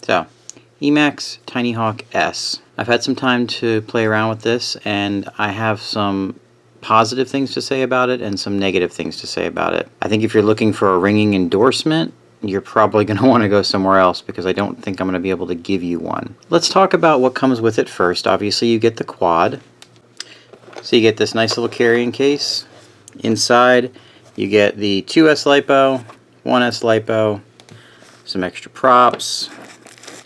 So, Emax Tinyhawk S. I've had some time to play around with this, and I have some positive things to say about it and some negative things to say about it. I think if you're looking for a ringing endorsement, you're probably going to want to go somewhere else, because I don't think I'm going to be able to give you one. Let's talk about what comes with it first. Obviously, you get the quad. So you get this nice little carrying case. Inside, you get the 2S LiPo, 1S LiPo, some extra props,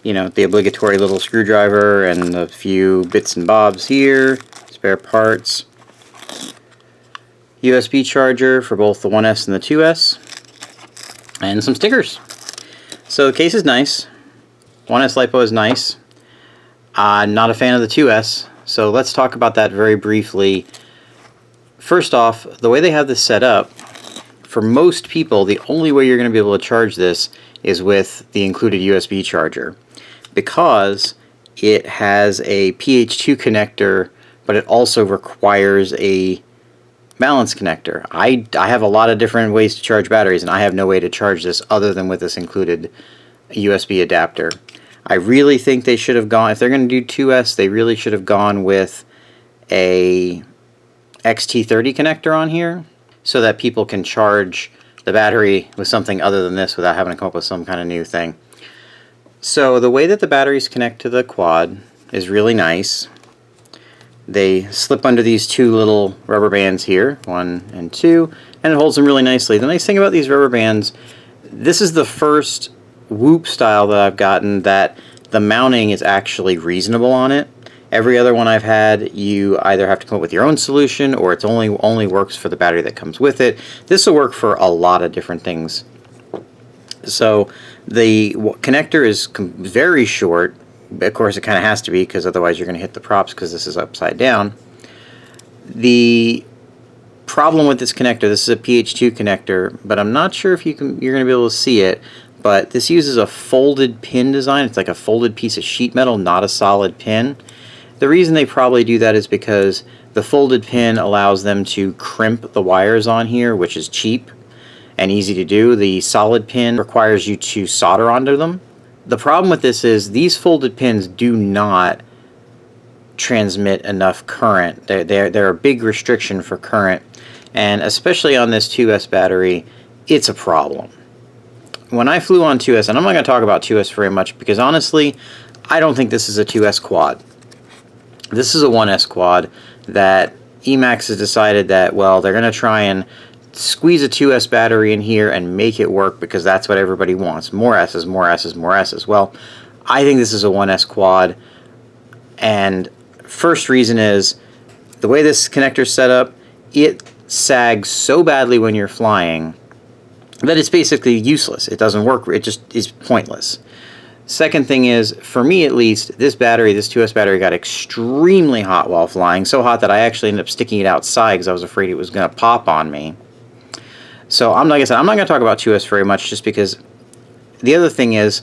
you know, the obligatory little screwdriver and a few bits and bobs here, spare parts, USB charger for both the 1S and the 2S, and some stickers. So the case is nice. 1S LiPo is nice. I'm not a fan of the 2S, so let's talk about that very briefly. First off, the way they have this set up, for most people, the only way you're going to be able to charge this is with the included USB charger, because it has a PH2 connector, but it also requires a balance connector. I have a lot of different ways to charge batteries, and I have no way to charge this other than with this included USB adapter. I really think they should have gone, if they're going to do 2S, they really should have gone with a XT30 connector on here, so that people can charge the battery with something other than this without having to come up with some kind of new thing. So the way that the batteries connect to the quad is really nice. They slip under these two little rubber bands here, 1 and 2, and it holds them really nicely. The nice thing about these rubber bands, this is the first Whoop style that I've gotten that the mounting is actually reasonable on it. Every other one I've had, you either have to come up with your own solution, or it's only works for the battery that comes with it. This will work for a lot of different things. So the connector is very short. Of course, it kind of has to be, because otherwise you're going to hit the props, because this is upside down. The problem with this connector, this is a PH2 connector, but I'm not sure if you're going to be able to see it, but this uses a folded pin design. It's like a folded piece of sheet metal, not a solid pin. The reason they probably do that is because the folded pin allows them to crimp the wires on here, which is cheap and easy to do. The solid pin requires you to solder onto them. The problem with this is these folded pins do not transmit enough current. They're a big restriction for current, and especially on this 2S battery, it's a problem. When I flew on 2S, and I'm not going to talk about 2S very much, because honestly, I don't think this is a 2S quad. This is a 1S quad that Emax has decided that, well, they're going to try and squeeze a 2S battery in here and make it work, because that's what everybody wants. More S's, more S's, more S's. Well, I think this is a 1S quad, and first reason is the way this connector's set up, it sags so badly when you're flying that it's basically useless. It doesn't work. It just is pointless. Second thing is, for me at least, this battery, this 2S battery, got extremely hot while flying. So hot that I actually ended up sticking it outside because I was afraid it was going to pop on me. So like I said, I'm not going to talk about 2S very much, just because the other thing is,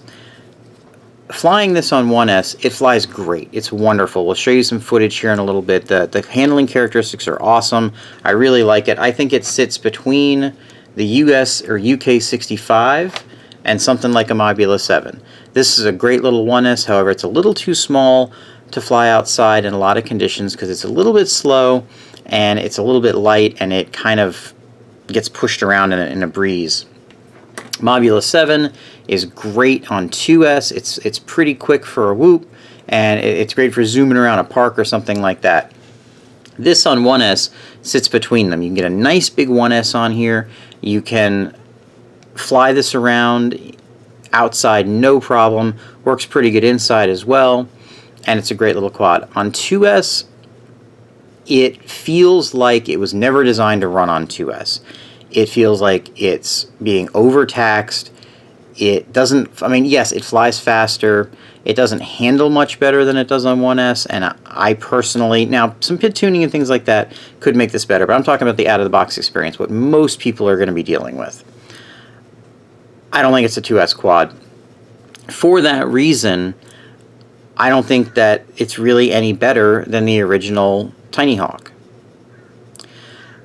flying this on 1S, it flies great. It's wonderful. We'll show you some footage here in a little bit. The handling characteristics are awesome. I really like it. I think it sits between the US or UK 65 and something like a Mobula 7. This is a great little 1S, however, it's a little too small to fly outside in a lot of conditions, because it's a little bit slow and it's a little bit light, and it kind of gets pushed around in a breeze. Mobula 7 is great on 2S. It's pretty quick for a whoop, and it's great for zooming around a park or something like that. This on 1S sits between them. You can get a nice big 1S on here. You can fly this around outside no problem. Works pretty good inside as well, and it's a great little quad. On 2S, it feels like it was never designed to run on 2S. It feels like it's being overtaxed. It doesn't, I mean, yes, it flies faster. It doesn't handle much better than it does on 1S, and I personally, now some pit tuning and things like that could make this better, but I'm talking about the out-of-the-box experience, what most people are going to be dealing with. I don't think it's a 2S quad. For that reason, I don't think that it's really any better than the original Tinyhawk.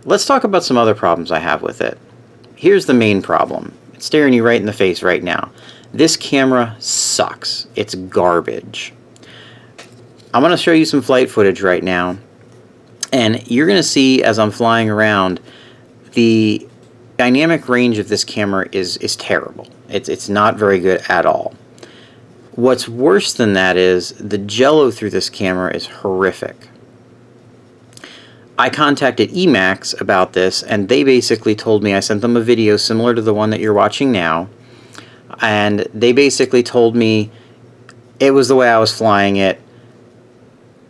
Let's talk about some other problems I have with it. Here's the main problem. It's staring you right in the face right now. This camera sucks. It's garbage. I'm going to show you some flight footage right now, and you're going to see as I'm flying around, the dynamic range of this camera is terrible. It's not very good at all. What's worse than that is the jello through this camera is horrific. I contacted Emax about this, and they basically told me, I sent them a video similar to the one that you're watching now, and they basically told me it was the way I was flying it.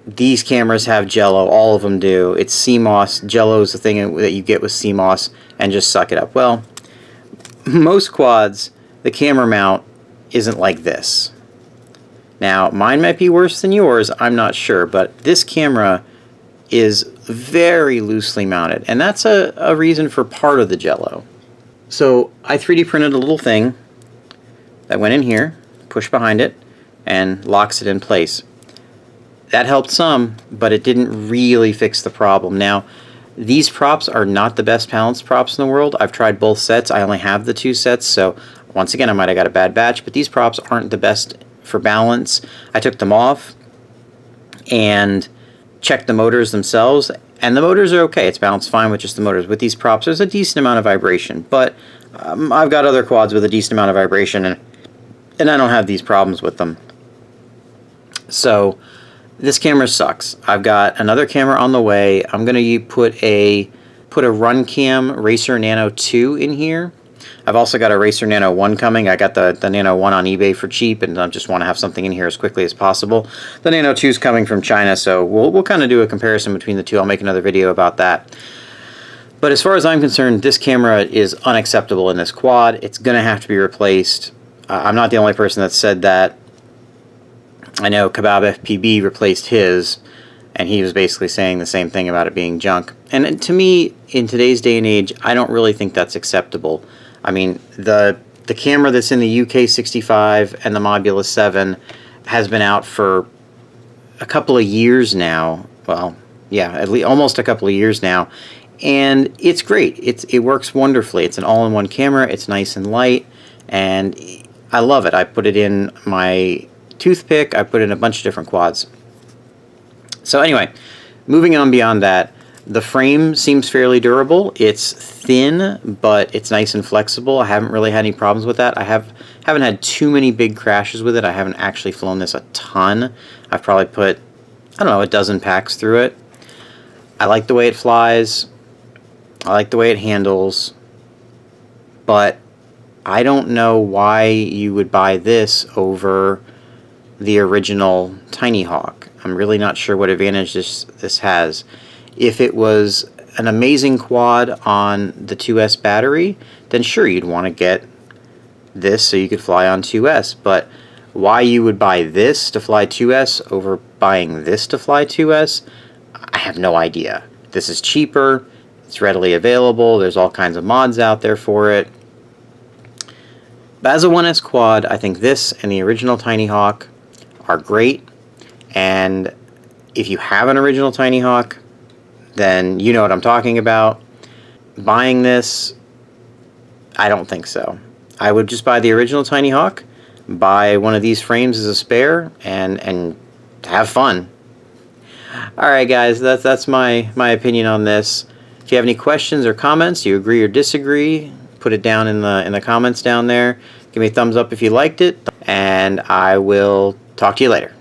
These cameras have jello, all of them do. It's CMOS. Jello is the thing that you get with CMOS, and just suck it up. Well, most quads, the camera mount isn't like this. Now, mine might be worse than yours, I'm not sure, but this camera is very loosely mounted, and that's a reason for part of the jello. So I 3D printed a little thing that went in here, push behind it, and locks it in place. That helped some, but it didn't really fix the problem. Now, these props are not the best balanced props in the world. I've tried both sets. I only have the 2 sets, so once again I might have got a bad batch, but these props aren't the best for balance. I took them off and checked the motors themselves, and the motors are okay. It's balanced fine with just the motors. With these props, there's a decent amount of vibration, but I've got other quads with a decent amount of vibration, and I don't have these problems with them. So this camera sucks. I've got another camera on the way. I'm going to put a RunCam Racer Nano 2 in here. I've also got a Racer Nano 1 coming. I got the Nano 1 on eBay for cheap, and I just want to have something in here as quickly as possible. The Nano 2 is coming from China, so we'll kind of do a comparison between the two. I'll make another video about that. But as far as I'm concerned, this camera is unacceptable in this quad. It's going to have to be replaced. I'm not the only person that said that. I know Kebab FPB replaced his, and he was basically saying the same thing about it being junk. And to me, in today's day and age, I don't really think that's acceptable. I mean, the camera that's in the UK65 and the Mobula 7 has been out for a couple of years now. Well, yeah, at least almost a couple of years now, and it's great. It works wonderfully. It's an all-in-one camera. It's nice and light, and I love it. I put it in my toothpick. I put it in a bunch of different quads. So anyway, moving on beyond that, the frame seems fairly durable. It's thin, but it's nice and flexible. I haven't really had any problems with that. I haven't had too many big crashes with it. I haven't actually flown this a ton. I've probably put, I don't know, a dozen packs through it. I like the way it flies. I like the way it handles. But I don't know why you would buy this over the original Tinyhawk. I'm really not sure what advantage this has. If it was an amazing quad on the 2S battery, then sure, you'd want to get this so you could fly on 2S. But why you would buy this to fly 2S over buying this to fly 2S, I have no idea. This is cheaper, it's readily available, there's all kinds of mods out there for it. But as a 1S quad, I think this and the original Tinyhawk are great, and if you have an original Tinyhawk, then you know what I'm talking about. Buying this, I don't think so. I would just buy the original Tinyhawk, buy one of these frames as a spare, and have fun. Alright guys, that's my opinion on this. If you have any questions or comments, you agree or disagree, put it down in the comments down there. Give me a thumbs up if you liked it, and I will talk to you later.